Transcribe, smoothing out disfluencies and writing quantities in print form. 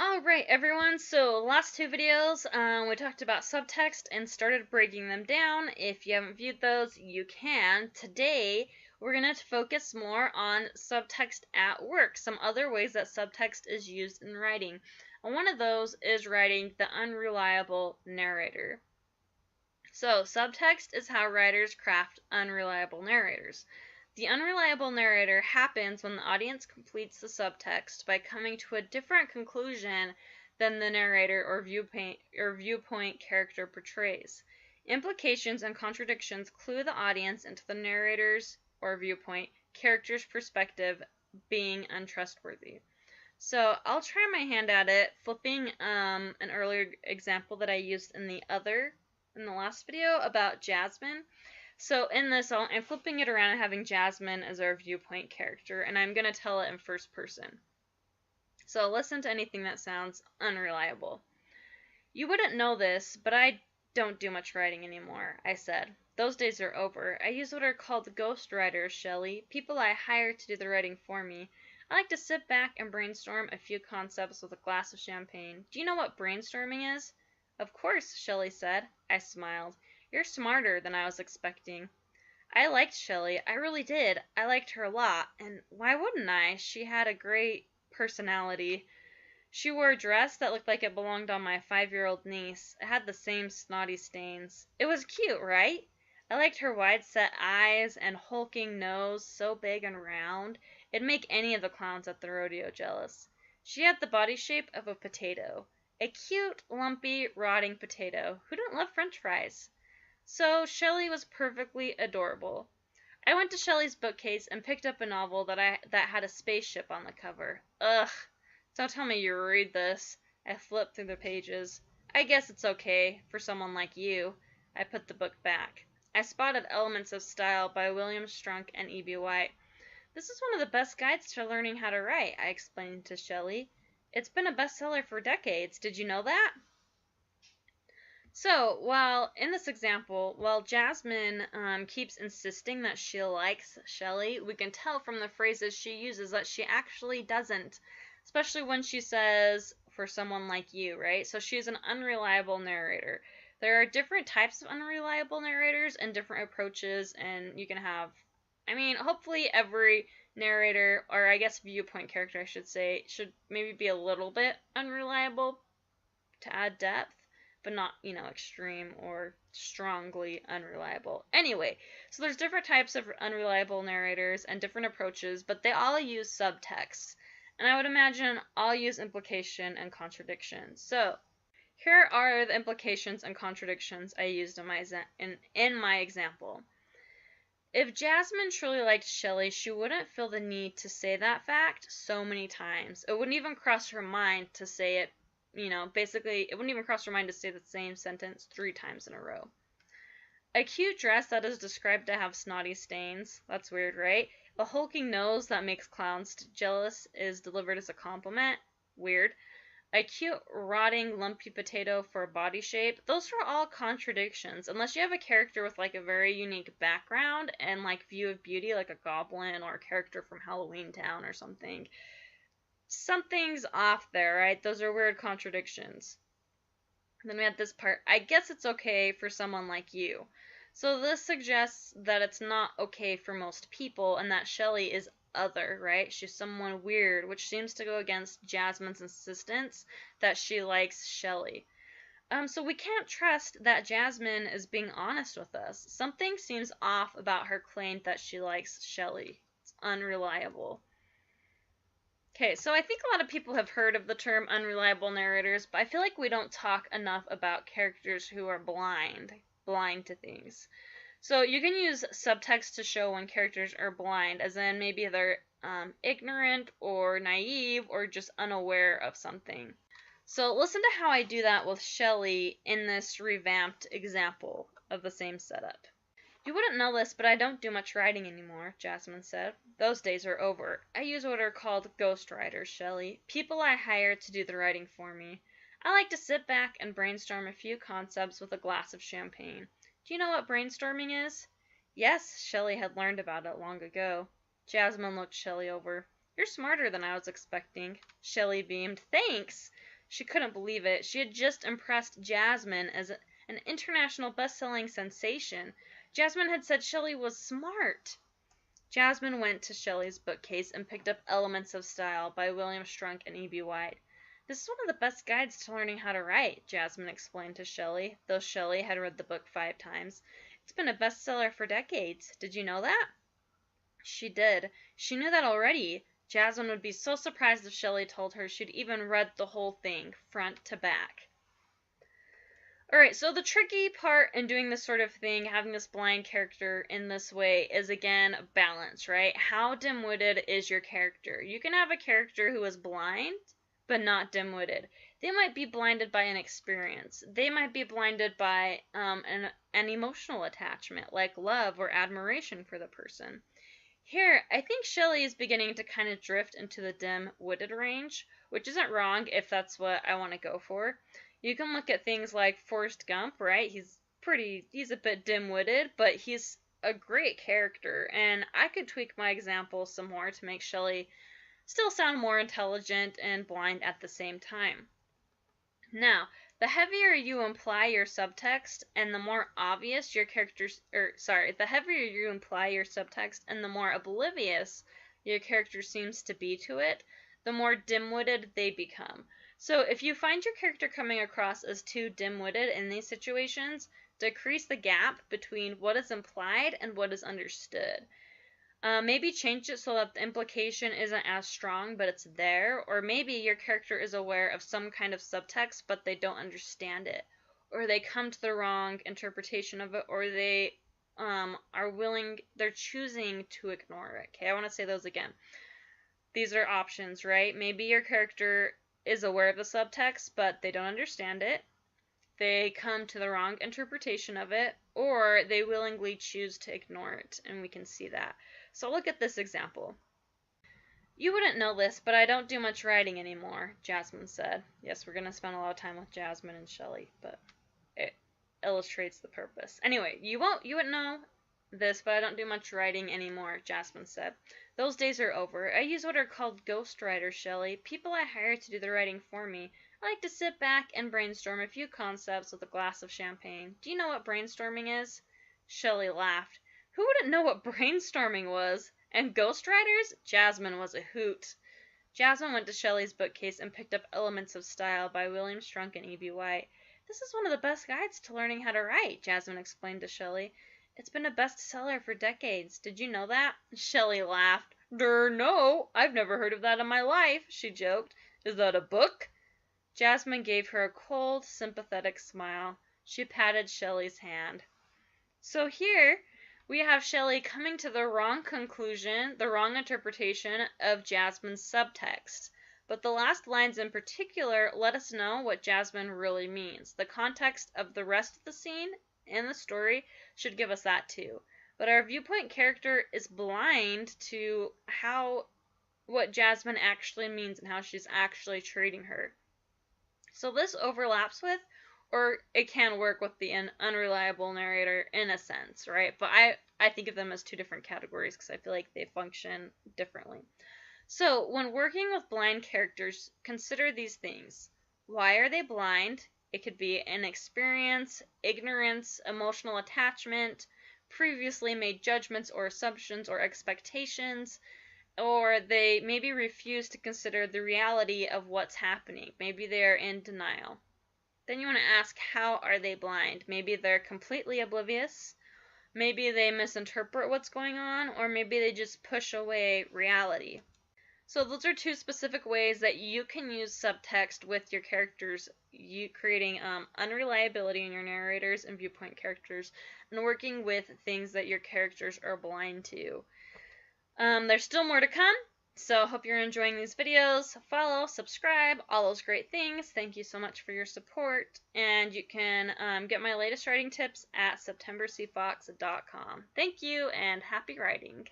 Alright everyone, so last two videos we talked about subtext and started breaking them down. If you haven't viewed those, you can. Today we're going to focus more on subtext at work, some other ways that subtext is used in writing. And one of those is writing the unreliable narrator. So subtext is how writers craft unreliable narrators. The unreliable narrator happens when the audience completes the subtext by coming to a different conclusion than the narrator or viewpoint character portrays. Implications and contradictions clue the audience into the narrator's or viewpoint character's perspective being untrustworthy. So I'll try my hand at it, flipping an earlier example that I used in the last video about Jasmine. So in this, I'm flipping it around and having Jasmine as our viewpoint character, and I'm going to tell it in first person. So listen to anything that sounds unreliable. "You wouldn't know this, but I don't do much writing anymore," I said. "Those days are over. I use what are called ghost writers, Shelley, people I hire to do the writing for me. I like to sit back and brainstorm a few concepts with a glass of champagne. Do you know what brainstorming is?" "Of course," Shelley said. I smiled. "You're smarter than I was expecting." I liked Shelley. I really did. I liked her a lot. And why wouldn't I? She had a great personality. She wore a dress that looked like it belonged on my 5-year-old niece. It had the same snotty stains. It was cute, right? I liked her wide-set eyes and hulking nose, so big and round. It'd make any of the clowns at the rodeo jealous. She had the body shape of a potato. A cute, lumpy, rotting potato. Who didn't love French fries? So Shelley was perfectly adorable. I went to Shelley's bookcase and picked up a novel that had a spaceship on the cover. Ugh. Don't tell me you read this. I flipped through the pages. I guess it's okay for someone like you. I put the book back. I spotted Elements of Style by William Strunk and E.B. White. This is one of the best guides to learning how to write, I explained to Shelley. It's been a bestseller for decades. Did you know that? So, in this example, while Jasmine keeps insisting that she likes Shelley, we can tell from the phrases she uses that she actually doesn't, especially when she says, "for someone like you," right? So she's an unreliable narrator. There are different types of unreliable narrators and different approaches, and you can have, hopefully every narrator, or I guess viewpoint character I should say, should maybe be a little bit unreliable to add depth, but not, extreme or strongly unreliable. Anyway, so there's different types of unreliable narrators and different approaches, but they all use subtext. And I would imagine all use implication and contradiction. So here are the implications and contradictions I used in my example. If Jasmine truly liked Shelley, she wouldn't feel the need to say that fact so many times. It wouldn't even cross her mind to say it. Basically, it wouldn't even cross her mind to say the same sentence 3 times in a row. A cute dress that is described to have snotty stains. That's weird, right? A hulking nose that makes clowns jealous is delivered as a compliment. Weird. A cute, rotting, lumpy potato for a body shape. Those are all contradictions, unless you have a character with, a very unique background and, view of beauty, like a goblin or a character from Halloween Town or something. Something's off there, right? Those are weird contradictions. Then we have this part. I guess it's okay for someone like you. So this suggests that it's not okay for most people and that Shelley is other, right? She's someone weird, which seems to go against Jasmine's insistence that she likes Shelley. So we can't trust that Jasmine is being honest with us. Something seems off about her claim that she likes Shelley. It's unreliable. Okay, so I think a lot of people have heard of the term unreliable narrators, but I feel like we don't talk enough about characters who are blind to things. So you can use subtext to show when characters are blind, as in maybe they're ignorant or naive or just unaware of something. So listen to how I do that with Shelley in this revamped example of the same setup. "You wouldn't know this, but I don't do much writing anymore," Jasmine said. "Those days are over. I use what are called ghost writers, Shelley, people I hire to do the writing for me. I like to sit back and brainstorm a few concepts with a glass of champagne. Do you know what brainstorming is?" Yes, Shelley had learned about it long ago. Jasmine looked Shelley over. You're smarter than I was expecting. Shelley beamed. Thanks! She couldn't believe it. She had just impressed Jasmine as an international best-selling sensation. Jasmine had said Shelley was smart. Jasmine went to Shelley's bookcase and picked up Elements of Style by William Strunk and E.B. White. This is one of the best guides to learning how to write, Jasmine explained to Shelley, though Shelley had read the book 5 times. It's been a bestseller for decades. Did you know that? She did. She knew that already. Jasmine would be so surprised if Shelley told her she'd even read the whole thing, front to back. Alright, so the tricky part in doing this sort of thing, having this blind character in this way, is again balance, right? How dim-witted is your character? You can have a character who is blind, but not dim-witted. They might be blinded by an experience. They might be blinded by an emotional attachment, like love or admiration for the person. Here, I think Shelley is beginning to kind of drift into the dim-witted range, which isn't wrong if that's what I want to go for. You can look at things like Forrest Gump, right? He's a bit dim-witted, but he's a great character, and I could tweak my example some more to make Shelley still sound more intelligent and blind at the same time. Now, the heavier you imply your subtext and the more obvious your characters, the heavier you imply your subtext and the more oblivious your character seems to be to it, the more dim-witted they become. So if you find your character coming across as too dim-witted in these situations, decrease the gap between what is implied and what is understood. Maybe change it so that the implication isn't as strong, but it's there. Or maybe your character is aware of some kind of subtext, but they don't understand it. Or they come to the wrong interpretation of it, or they they're choosing to ignore it. Okay, I want to say those again. These are options, right? Maybe your character is aware of the subtext, but they don't understand it. They come to the wrong interpretation of it, or they willingly choose to ignore it, and we can see that. So look at this example. You wouldn't know this, but I don't do much writing anymore, Jasmine said. Yes, we're going to spend a lot of time with Jasmine and Shelley, but it illustrates the purpose. Anyway, you wouldn't know this, but I don't do much writing anymore, Jasmine said. Those days are over. I use what are called ghostwriters, Shelley, people I hire to do the writing for me. I like to sit back and brainstorm a few concepts with a glass of champagne. Do you know what brainstorming is? Shelley laughed. Who wouldn't know what brainstorming was? And ghostwriters? Jasmine was a hoot. Jasmine went to Shelley's bookcase and picked up Elements of Style by William Strunk and E.B. White. This is one of the best guides to learning how to write, Jasmine explained to Shelley. It's been a bestseller for decades. Did you know that? Shelley laughed. No, I've never heard of that in my life, she joked. Is that a book? Jasmine gave her a cold, sympathetic smile. She patted Shelley's hand. So here we have Shelley coming to the wrong conclusion, the wrong interpretation of Jasmine's subtext. But the last lines in particular let us know what Jasmine really means. The context of the rest of the scene and the story should give us that too. But our viewpoint character is blind to what Jasmine actually means and how she's actually treating her. So this overlaps with, or it can work with the unreliable narrator in a sense, right? But I think of them as two different categories because I feel like they function differently. So when working with blind characters, consider these things. Why are they blind? It could be inexperience, ignorance, emotional attachment, previously made judgments or assumptions or expectations, or they maybe refuse to consider the reality of what's happening. Maybe they're in denial. Then you want to ask, how are they blind? Maybe they're completely oblivious. Maybe they misinterpret what's going on, or maybe they just push away reality. So those are two specific ways that you can use subtext with your characters, creating unreliability in your narrators and viewpoint characters, and working with things that your characters are blind to. There's still more to come, so hope you're enjoying these videos. Follow, subscribe, all those great things. Thank you so much for your support, and you can get my latest writing tips at septembercfox.com. Thank you, and happy writing!